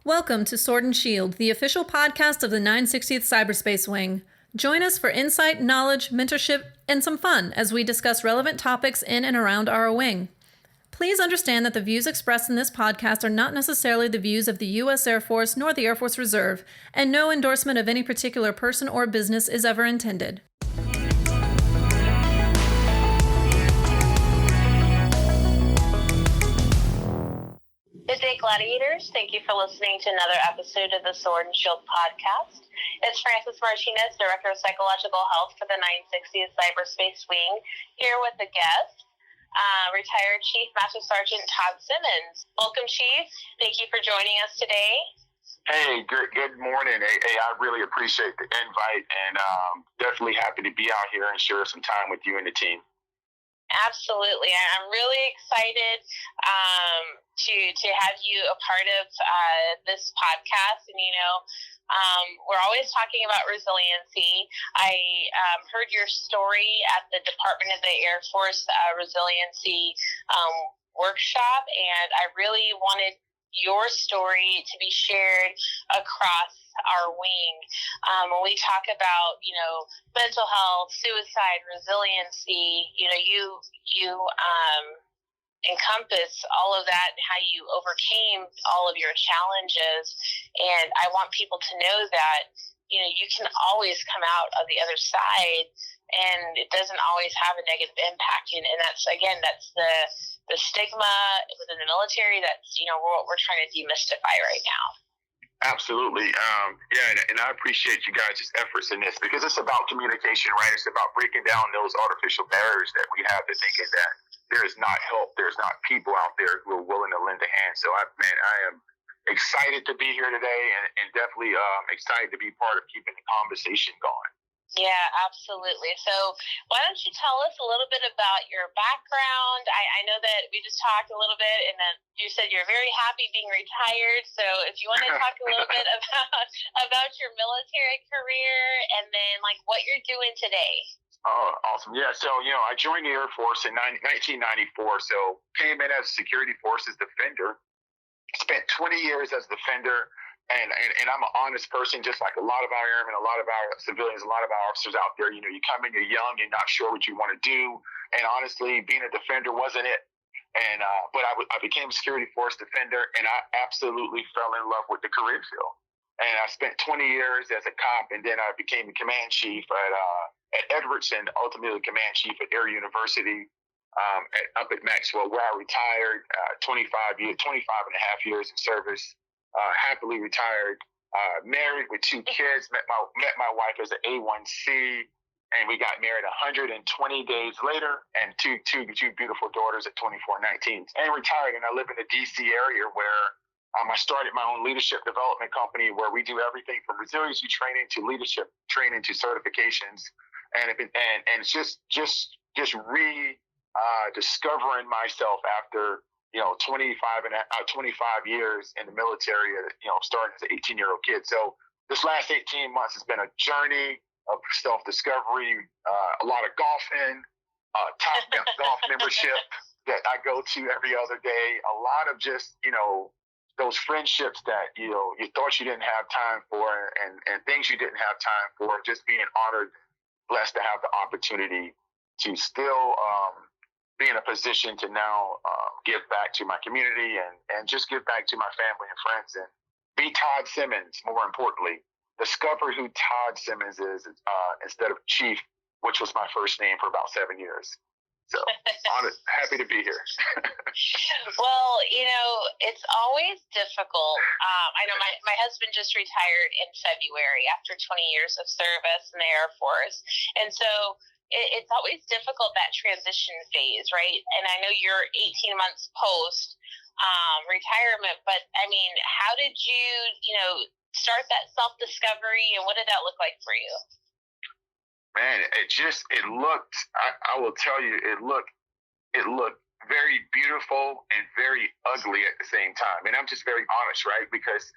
Welcome to Sword and Shield, the official podcast of the 960th Cyberspace Wing. Join us for insight, knowledge, mentorship, and some fun as we discuss relevant topics in and around our wing. Please understand that the views expressed in this podcast are not necessarily the views of the U.S. Air Force nor the Air Force Reserve, and no endorsement of any particular person or business is ever intended. Good day, gladiators. Thank you for listening to another episode of the Sword and Shield podcast. It's Francis Martinez, Director of Psychological Health for the 960th Cyberspace Wing, here with a guest, retired Chief Master Sgt. Todd Simmons. Welcome, Chief. Thank you for joining us today. Hey, good morning. Hey, I really appreciate the invite, and definitely happy to be out here and share some time with you and the team. Absolutely. I'm really excited to have you a part of this podcast. And, we're always talking about resiliency. I heard your story at the Department of the Air Force Resiliency workshop, and I really wanted your story to be shared across our wing. When we talk about, mental health, suicide, resiliency, you encompass all of that and how you overcame all of your challenges. And I want people to know that, you can always come out of the other side, and it doesn't always have a negative impact. And that's the stigma within the military. That's, what we're trying to demystify right now. Absolutely. And I appreciate you guys' efforts in this, because it's about communication, right? It's about breaking down those artificial barriers that we have to thinking that there is not help, there's not people out there who are willing to lend a hand. So, I am excited to be here today, and definitely excited to be part of keeping the conversation going. Yeah, absolutely. So why don't you tell us a little bit about your background? I know that we just talked a little bit, and then you said you're very happy being retired. So if you want to talk a little bit about your military career, and then what you're doing today. Oh, awesome. Yeah, so, I joined the Air Force in 1994, so came in as a security forces defender, spent 20 years as a defender. And I'm an honest person, just like a lot of our airmen, a lot of our civilians, a lot of our officers out there. You come in, you're young, you're not sure what you want to do. And honestly, being a defender wasn't it. And but I became a security force defender, and I absolutely fell in love with the career field. And I spent 20 years as a cop, and then I became the command chief at Edwardson, ultimately command chief at Air University up at Maxwell, where I retired 25 and a half years in service. Happily retired, married with 2 kids, met my wife as an A1C, and we got married 120 days later, and two beautiful daughters at 24 and 19, and retired. And I live in the DC area, where I started my own leadership development company, where we do everything from resiliency training to leadership training to certifications, and it's just discovering myself after 25 years in the military, starting as an 18-year-old kid. So this last 18 months has been a journey of self-discovery, a lot of golfing, top golf membership that I go to every other day, a lot of just, those friendships that, you thought you didn't have time for, and things you didn't have time for, just being honored, blessed to have the opportunity to still be in a position to now give back to my community and just give back to my family and friends, and be Todd Simmons, more importantly. Discover who Todd Simmons is instead of Chief, which was my first name for about 7 years. So happy to be here. Well, it's always difficult. I know my husband just retired in February after 20 years of service in the Air Force. And so it's always difficult, that transition phase, right? And I know you're 18 months post retirement, but how did you, start that self-discovery, and what did that look like for you? Man, it looked, I will tell you, it looked very beautiful and very ugly at the same time. And I'm just very honest, right? Because,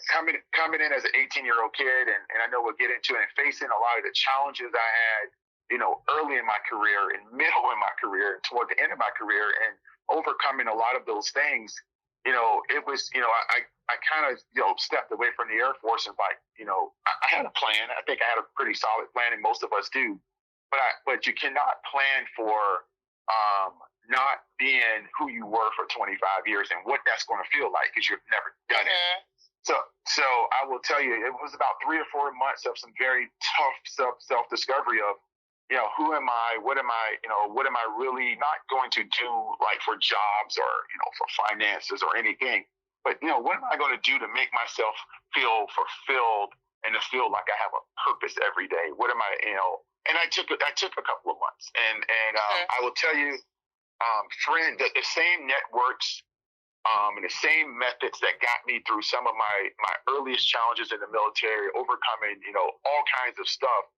coming in as an 18-year-old kid, and I know we'll get into it, and facing a lot of the challenges I had, early in my career and middle in my career and toward the end of my career, and overcoming a lot of those things, it was, I kind of, stepped away from the Air Force and I had a plan. I think I had a pretty solid plan, and most of us do. But you cannot plan for not being who you were for 25 years and what that's going to feel like because you've never done it. So I will tell you, it was about 3 or 4 months of some very tough self-discovery of, who am I? What am I? What am I really not going to do like for jobs or, for finances or anything? But, what am I going to do to make myself feel fulfilled and to feel like I have a purpose every day? What am I, and I took a couple of months and I will tell you, the same networks, and the same methods that got me through some of my earliest challenges in the military, overcoming, all kinds of stuff,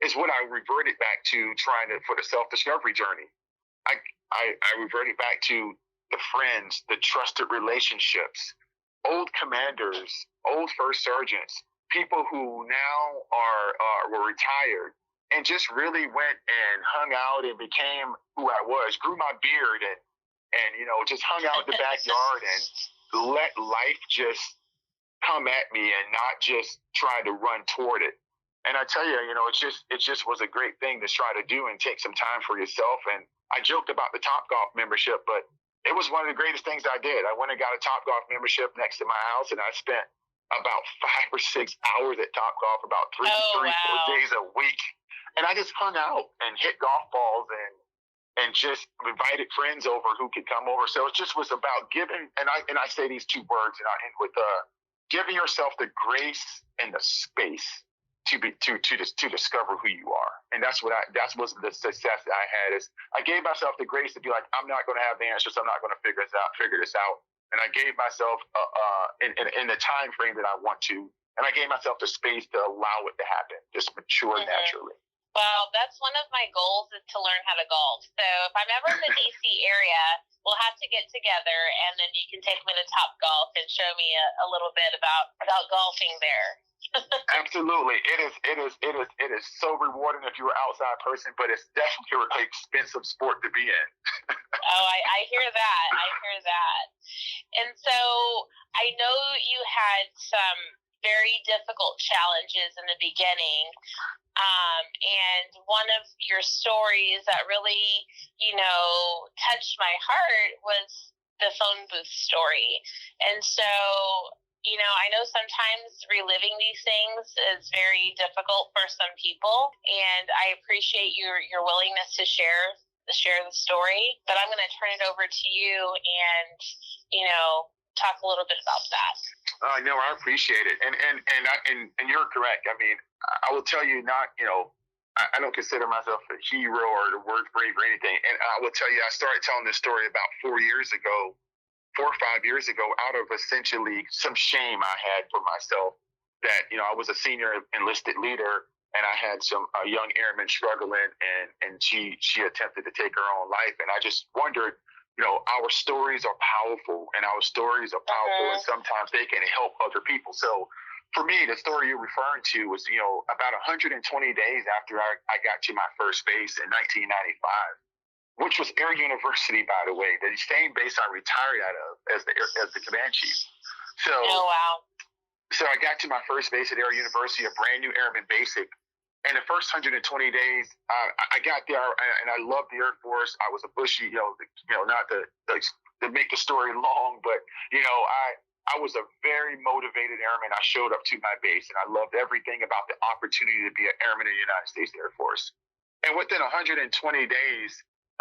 is what I reverted back to for the self-discovery journey. I reverted back to the friends, the trusted relationships, old commanders, old first sergeants, people who now were retired, and just really went and hung out and became who I was, grew my beard and just hung out in the backyard and let life just come at me and not just try to run toward it. And I tell you, it just was a great thing to try to do and take some time for yourself. And I joked about the Topgolf membership, but it was one of the greatest things I did. I went and got a Topgolf membership next to my house, and I spent about 5 or 6 hours at Topgolf, about 4 days a week. And I just hung out and hit golf balls and just invited friends over who could come over. So it just was about giving, and I say these 2 words, and I end with giving yourself the grace and the space to discover who you are. And that was the success that I had. Is I gave myself the grace to be like, I'm not going to have the answers. I'm not going to figure this out. And I gave myself in the time frame that I want to, and I gave myself the space to allow it to happen, just mature naturally. Well, that's one of my goals, is to learn how to golf. So if I'm ever in the DC area, we'll have to get together, and then you can take me to Topgolf and show me a little bit about golfing there. Absolutely. It is so rewarding if you're an outside person, but it's definitely a really expensive sport to be in. Oh, I hear that. And so I know you had some very difficult challenges in the beginning. And one of your stories that really, touched my heart was the phone booth story. And so, I know sometimes reliving these things is very difficult for some people, and I appreciate your willingness to share the story. But I'm going to turn it over to you and, talk a little bit about that. No, I appreciate it, and you're correct. I mean, I will tell you, I don't consider myself a hero or the word brave or anything. And I will tell you, I started telling this story about 4 or 5 years ago, out of essentially some shame I had for myself that I was a senior enlisted leader, and I had a young airman struggling, and she attempted to take her own life, and I just wondered. Our stories are powerful, and and sometimes they can help other people. So for me, the story you're referring to was, about 120 days after I got to my first base in 1995, which was Air University, by the way, the same base I retired out of as the command chief. So, oh, wow. So I got to my first base at Air University, a brand new airman basic. And the first 120 days, I got there, and I loved the Air Force. I was a bushy, not to make the story long, but I was a very motivated airman. I showed up to my base, and I loved everything about the opportunity to be an airman in the United States Air Force. And within 120 days,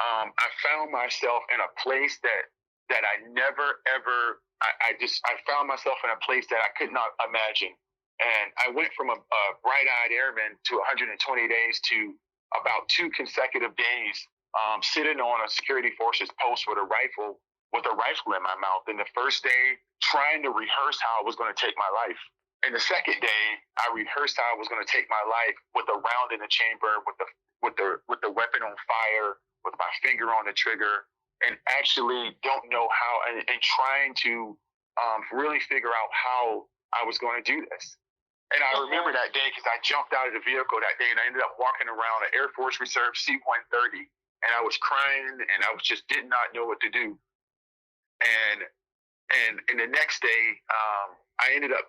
I found myself in a place that I never ever. I found myself in a place that I could not imagine. And I went from a bright-eyed airman to 120 days to about 2 consecutive days sitting on a security forces post with a rifle in my mouth. And the first day, trying to rehearse how I was going to take my life. And the second day, I rehearsed how I was going to take my life with a round in the chamber, with the weapon on fire, with my finger on the trigger, and actually don't know how, and trying to really figure out how I was going to do this. And I remember that day because I jumped out of the vehicle that day, and I ended up walking around an Air Force Reserve C-130, and I was crying, and I just did not know what to do. And And the next day, I ended up,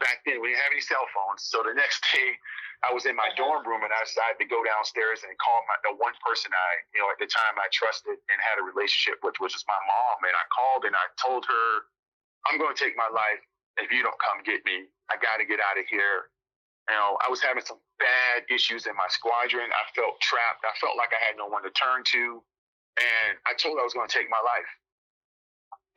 back then we didn't have any cell phones. So the next day I was in my dorm room and I decided to go downstairs and call the one person at the time I trusted and had a relationship with, which was my mom. And I called and I told her, I'm going to take my life if you don't come get me. I got to get out of here. I was having some bad issues in my squadron. I felt trapped. I felt like I had no one to turn to. And I told her I was going to take my life.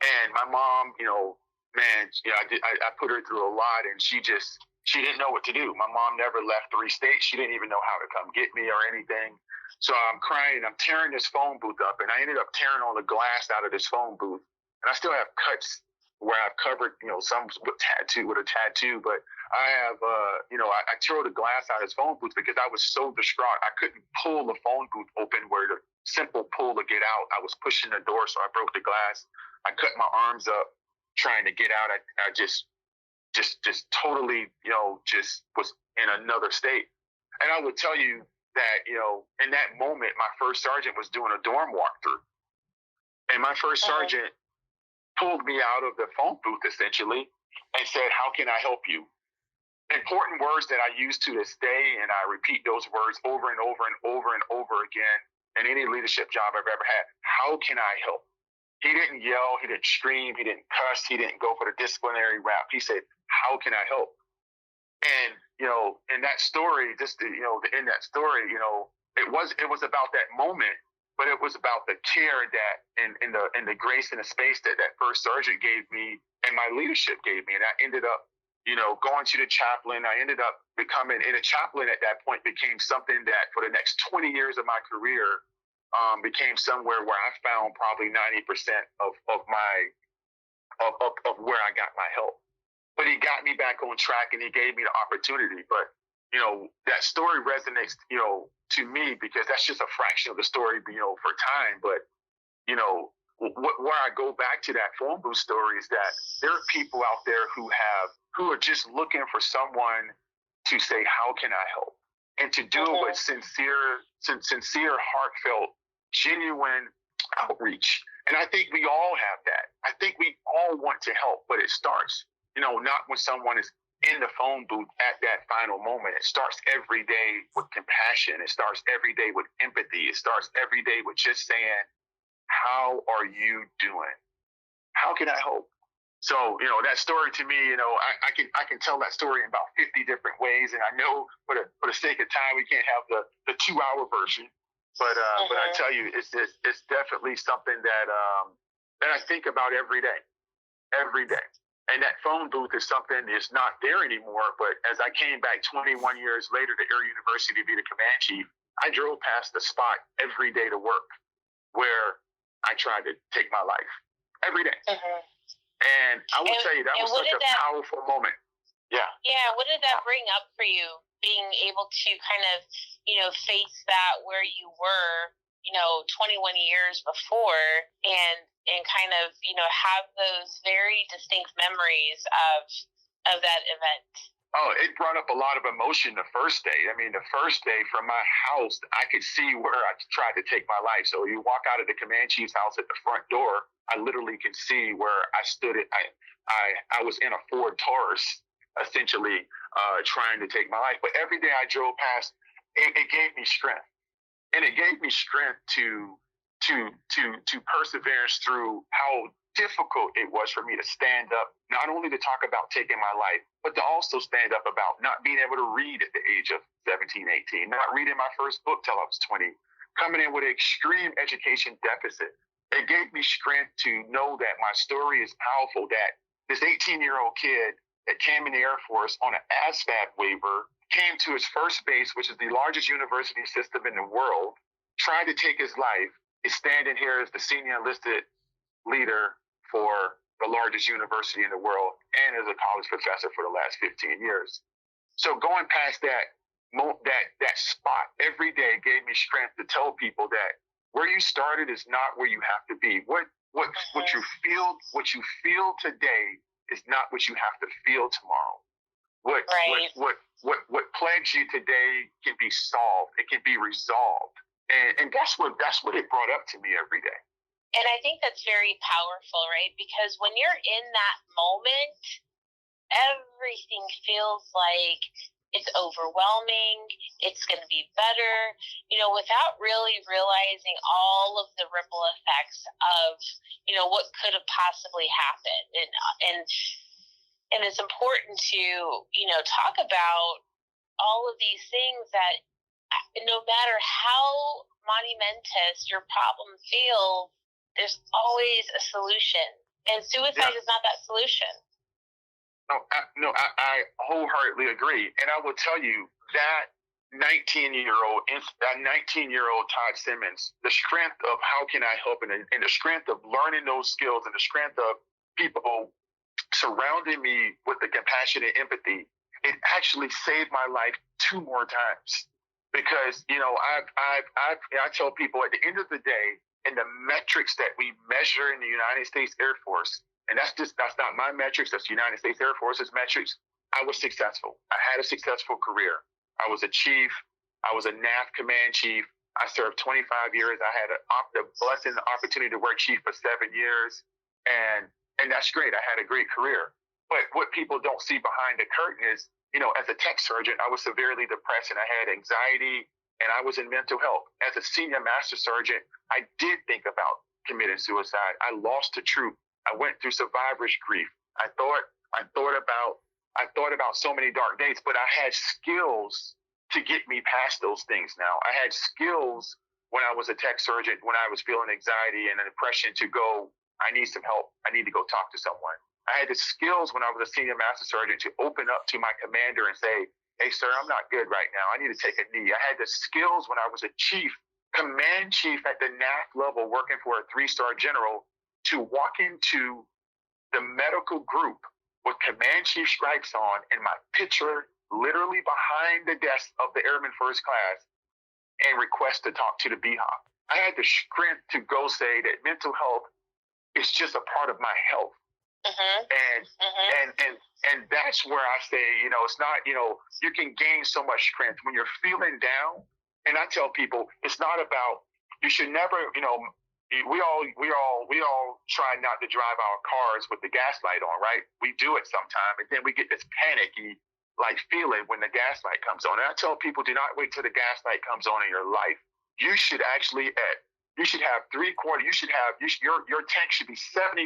And my mom, I put her through a lot, and she didn't know what to do. My mom never left 3 states. She didn't even know how to come get me or anything. So I'm crying. I'm tearing this phone booth up, and I ended up tearing all the glass out of this phone booth. And I still have cuts where I've covered, some with a tattoo, but I have, I tore the glass out of his phone booth because I was so distraught. I couldn't pull the phone booth open where the simple pull to get out. I was pushing the door, so I broke the glass. I cut my arms up trying to get out. I just totally, just was in another state. And I would tell you that, in that moment, my first sergeant was doing a dorm walkthrough. And my first sergeant pulled me out of the phone booth, essentially, and said, how can I help you? Important words that I use to this day, and I repeat those words over and over and over and over again in any leadership job I've ever had. How can I help? He didn't yell, he didn't scream, he didn't cuss, he didn't go for the disciplinary route. He said, how can I help? And, in that story, in that story, it was about that moment, but it was about the care that and the grace and the space that first sergeant gave me and my leadership gave me. And I ended up, going to the chaplain. I ended up becoming, and a chaplain at that point became something that for the next 20 years of my career, became somewhere where I found probably 90% of where I got my help. But he got me back on track and he gave me the opportunity. But, that story resonates, to me, because that's just a fraction of the story, for time. But, where I go back to that phone booth story is that there are people out there who are just looking for someone to say, how can I help? And to do it with sincere, heartfelt, genuine outreach. And I think we all have that. I think we all want to help, but it starts, not when someone is in the phone booth at that final moment. It starts every day with compassion. It starts every day with empathy. It starts every day with just saying, how are you doing? How can I help? So, that story to me, I can tell that story in about 50 different ways. And I know for the sake of time, we can't have the 2-hour version. But I tell you, it's definitely something that I think about every day. And that phone booth is something that's not there anymore. But as I came back 21 years later to Air University to be the command chief, I drove past the spot every day to work where I tried to take my life every day. And I will tell you, that was such a powerful moment. Yeah. Yeah. What did that bring up for you, being able to kind of, face that where you were, 21 years before and kind of, have those very distinct memories of that event? Oh, it brought up a lot of emotion the first day. I mean, the first day from my house, I could see where I tried to take my life. So you walk out of the command chief's house at the front door, I literally can see where I stood. I was in a Ford Taurus, essentially, trying to take my life. But every day I drove past, it gave me strength. And it gave me strength to perseverance through how difficult it was for me to stand up, not only to talk about taking my life, but to also stand up about not being able to read at the age of 17, 18, not reading my first book till I was 20, coming in with an extreme education deficit. It gave me strength to know that my story is powerful, that this 18-year-old kid that came in the Air Force on an ASVAB waiver, came to his first base, which is the largest university system in the world, tried to take his life, is standing here as the senior enlisted leader for the largest university in the world and as a college professor for the last 15 years. So going past that spot every day gave me strength to tell people that where you started is not where you have to be. What you feel today is not what you have to feel tomorrow. What plagues you today can be solved. It can be resolved. And that's what it brought up to me every day. And I think that's very powerful, right? Because when you're in that moment, everything feels like it's overwhelming, it's going to be better, without really realizing all of the ripple effects of, what could have possibly happened. And it's important to, talk about all of these things that no matter how monumentous your problem feels, there's always a solution. And suicide is not that solution. I wholeheartedly agree. And I will tell you that 19-year-old Todd Simmons, the strength of how can I help, and the strength of learning those skills, and the strength of people surrounding me with the compassion and empathy, it actually saved my life 2 more times. Because, I tell people at the end of the day, in the metrics that we measure in the United States Air Force, and that's not my metrics, that's the United States Air Force's metrics, I was successful. I had a successful career. I was a chief. I was a NAF command chief. I served 25 years. I had the blessing, the opportunity to work chief for 7 years. And that's great. I had a great career. But what people don't see behind the curtain is, as a tech sergeant, I was severely depressed and I had anxiety and I was in mental health. As a senior master sergeant, I did think about committing suicide. I lost the troop. I went through survivor's grief. I thought about so many dark days, but I had skills to get me past those things now. I had skills when I was a tech sergeant, when I was feeling anxiety and depression, to go, I need some help. I need to go talk to someone. I had the skills when I was a senior master sergeant to open up to my commander and say, hey, sir, I'm not good right now. I need to take a knee. I had the skills when I was a chief, command chief at the NAF level, working for a 3-star general, to walk into the medical group with command chief stripes on and my picture literally behind the desk of the airman first class and request to talk to the BHOP. I had the strength to go say that mental health is just a part of my health. And that's where I say, it's not, you can gain so much strength when you're feeling down. And I tell people, it's not about, you should never, we all try not to drive our cars with the gas light on, right? We do it sometime, and then we get this panicky feeling when the gas light comes on. And I tell people, do not wait till the gas light comes on in your life. You should actually you should have your tank should be 75%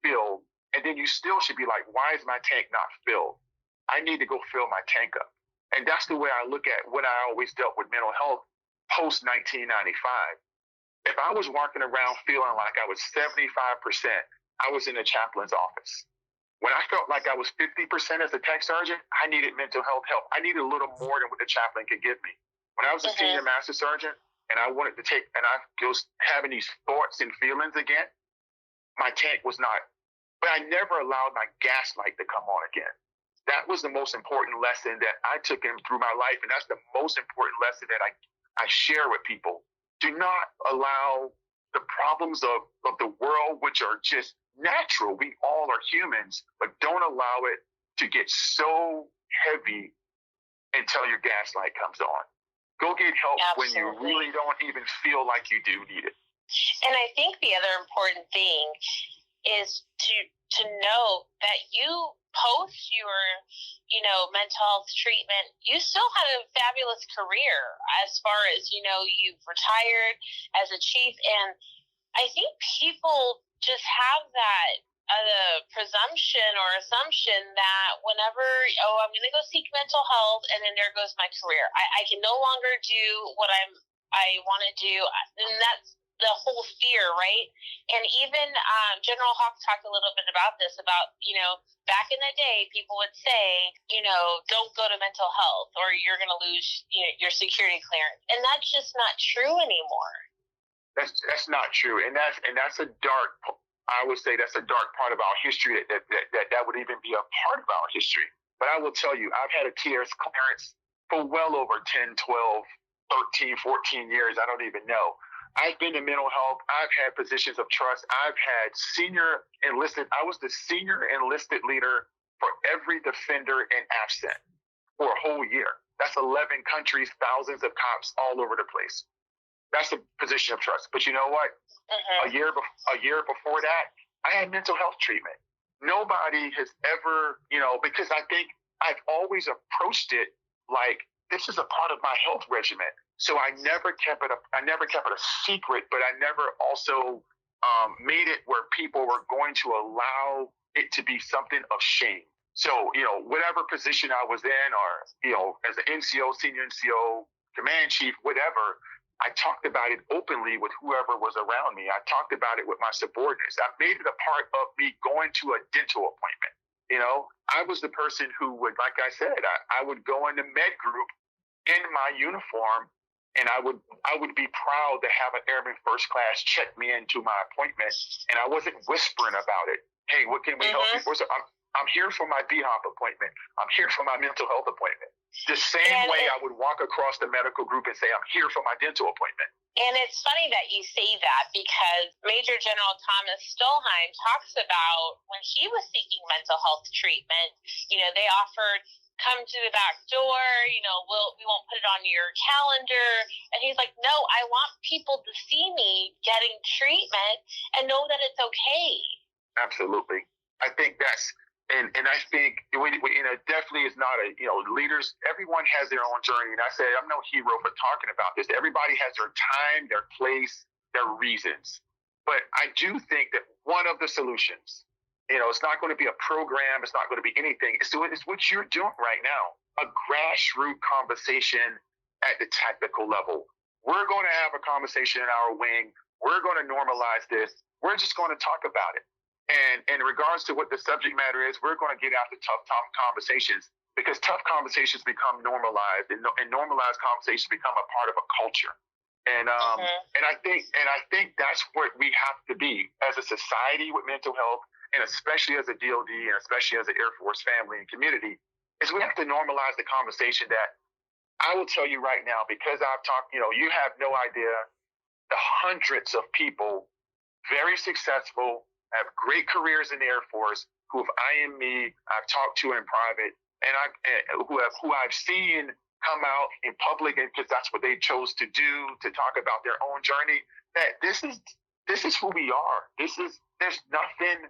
filled, and then you still should be like, why is my tank not filled? I need to go fill my tank up. And that's the way I look at when I always dealt with mental health post 1995. If I was walking around feeling like I was 75%, I was in the chaplain's office. When I felt like I was 50% as a tech sergeant, I needed mental health help. I needed a little more than what the chaplain could give me. When I was a senior master sergeant and I was having these thoughts and feelings again, my tank was not, but I never allowed my gas light to come on again. That was the most important lesson that I took in through my life. And that's the most important lesson that I share with people. Do not allow the problems of the world, which are just natural. We all are humans, but don't allow it to get so heavy until your gas light comes on. Go get help when you really don't even feel like you do need it. And I think the other important thing is to know that you post your, mental health treatment, you still had a fabulous career as far as, you've retired as a chief. And I think people just have that presumption or assumption that whenever, I'm going to go seek mental health and then there goes my career. I can no longer do what I want to do. And that's the whole fear, right? And even General Hawk talked a little bit about this, about, back in the day, people would say, don't go to mental health or you're going to lose your security clearance. And that's just not true anymore. That's not true. And that's a dark, I would say that's a dark part of our history that would even be a part of our history. But I will tell you, I've had a TS clearance for well over 10, 12, 13, 14 years. I don't even know. I've been in mental health. I've had positions of trust. I've had senior enlisted. I was the senior enlisted leader for every defender in absent for a whole year. That's 11 countries, thousands of cops all over the place. That's a position of trust. But you know what? A year before that, I had mental health treatment. Nobody has ever, because I think I've always approached it like this is a part of my health regimen. So I never kept it a secret, but I never also made it where people were going to allow it to be something of shame. So, whatever position I was in, or, as an NCO, senior NCO, command chief, whatever, I talked about it openly with whoever was around me. I talked about it with my subordinates. I made it a part of me going to a dental appointment. I was the person who would, like I said, I would go in the med group in my uniform, and I would be proud to have an airman first class check me into my appointment, and I wasn't whispering about it. Hey, what can we help you for? So I'm here for my BHOP appointment. I'm here for my mental health appointment. The same way I would walk across the medical group and say, I'm here for my dental appointment. And it's funny that you say that, because Major General Thomas Stolheim talks about when he was seeking mental health treatment, they offered, come to the back door, we won't put it on your calendar. And he's like, no, I want people to see me getting treatment and know that it's okay. Absolutely. I think that's, and I think, definitely is not leaders, everyone has their own journey. And I say, I'm no hero for talking about this. Everybody has their time, their place, their reasons. But I do think that one of the solutions, it's not going to be a program. It's not going to be anything. It's what you're doing right now, a grassroots conversation at the tactical level. We're going to have a conversation in our wing. We're going to normalize this. We're just going to talk about it. And in regards to what the subject matter is, we're going to get after tough conversations, because tough conversations become normalized, and normalized conversations become a part of a culture. And I think that's what we have to be as a society with mental health, and especially as a DOD, and especially as an Air Force family and community, is we have to normalize the conversation that I will tell you right now, because I've talked, you have no idea the hundreds of people, very successful, have great careers in the Air Force, who have IM'd me, I've talked to in private, and who I've seen come out in public, and because that's what they chose to do, to talk about their own journey. That this is who we are. There's nothing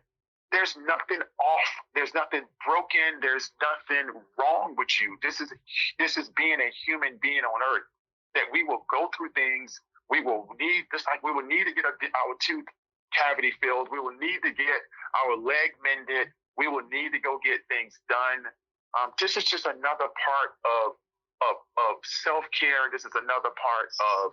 off. There's nothing broken. There's nothing wrong with you. This is being a human being on Earth. That we will go through things. We will need, just like we will need to get our tooth cavity filled. We will need to get our leg mended. We will need to go get things done. This is just another part of self-care. This is another part of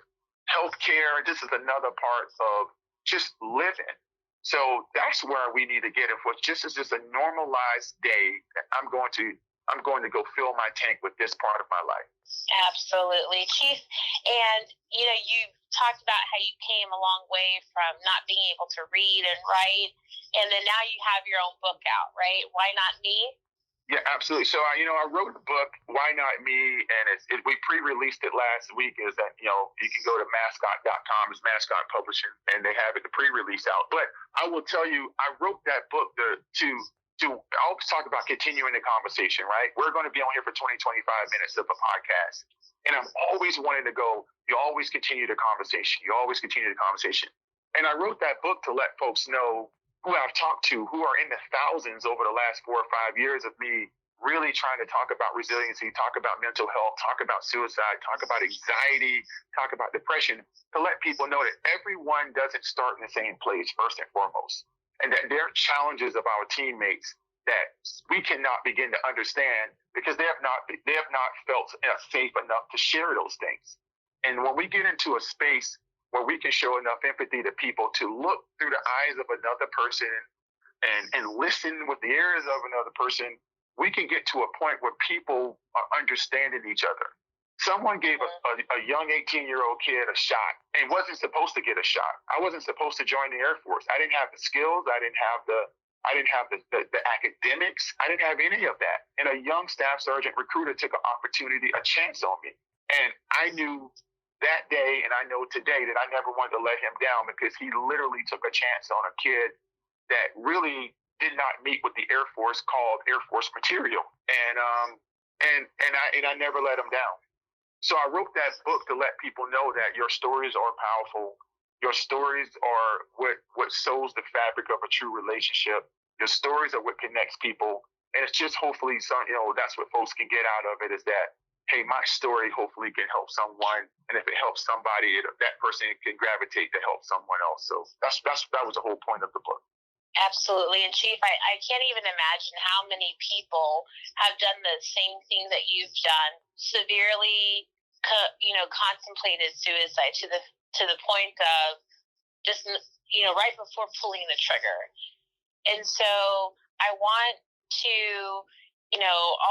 healthcare. This is another part of just living. So that's where we need to get it. For just as just a normalized day, I'm going to go fill my tank with this part of my life. Absolutely, Chief. And you talked about how you came a long way from not being able to read and write, and then now you have your own book out, right? Why Not Me? Yeah, absolutely. So I wrote a book, Why Not Me, and we pre-released it last week. Is that you can go to mascot.com, it's Mascot Publishing, and they have it the pre-release out. But I will tell you, I wrote that book to I always talk about continuing the conversation, right? We're going to be on here for 20, 25 minutes of a podcast. And I'm always wanting to go, you always continue the conversation. You always continue the conversation. And I wrote that book to let folks know who I've talked to, who are in the thousands over the last 4 or 5 years of me really trying to talk about resiliency, talk about mental health, talk about suicide, talk about anxiety, talk about depression, to let people know that everyone doesn't start in the same place, first and foremost. And that there are challenges of our teammates that we cannot begin to understand because they have not felt safe enough to share those things. And when we get into a space where we can show enough empathy to people to look through the eyes of another person and listen with the ears of another person, we can get to a point where people are understanding each other. Someone gave a young 18-year-old kid a shot and wasn't supposed to get a shot. I wasn't supposed to join the Air Force. I didn't have the skills. I didn't have the academics. I didn't have any of that. And a young staff sergeant recruiter took an opportunity, a chance on me. And I knew that day, and I know today, that I never wanted to let him down, because he literally took a chance on a kid that really did not meet what the Air Force called Air Force material. And I never let him down. So I wrote that book to let people know that your stories are powerful. Your stories are what sews the fabric of a true relationship. Your stories are what connects people. And it's just hopefully that's what folks can get out of it, is that, hey, my story hopefully can help someone. And if it helps somebody, that person can gravitate to help someone else. So that was the whole point of the book. Absolutely. And Chief, I can't even imagine how many people have done the same thing that you've done, severely, contemplated suicide to the point of just, right before pulling the trigger. And so I want to,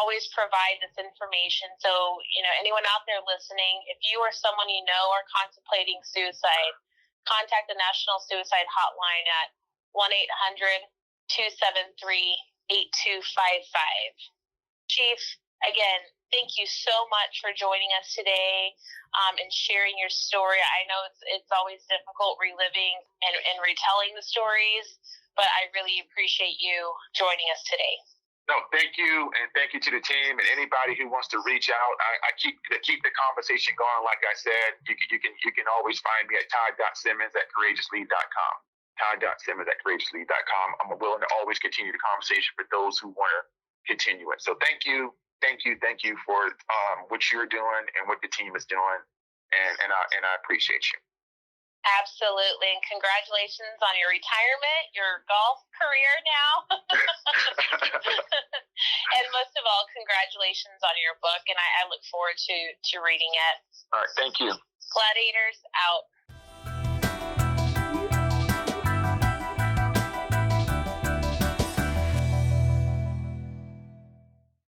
always provide this information. So, anyone out there listening, if you or someone you know are contemplating suicide, contact the National Suicide Hotline at 1-800-273-8255. Chief, again, thank you so much for joining us today and sharing your story. I know it's always difficult reliving and retelling the stories, but I really appreciate you joining us today. No, thank you, and thank you to the team and anybody who wants to reach out. I keep the conversation going. Like I said, you can always find me at todd.simmons@courageouslead.com. todd.simmons@courageouslead.com. I'm willing to always continue the conversation for those who want to continue it. So thank you for what you're doing and what the team is doing, and I appreciate you. Absolutely, and congratulations on your retirement, your golf career now. And most of all, congratulations on your book, and I look forward to reading it. All right, thank you. Gladiators out.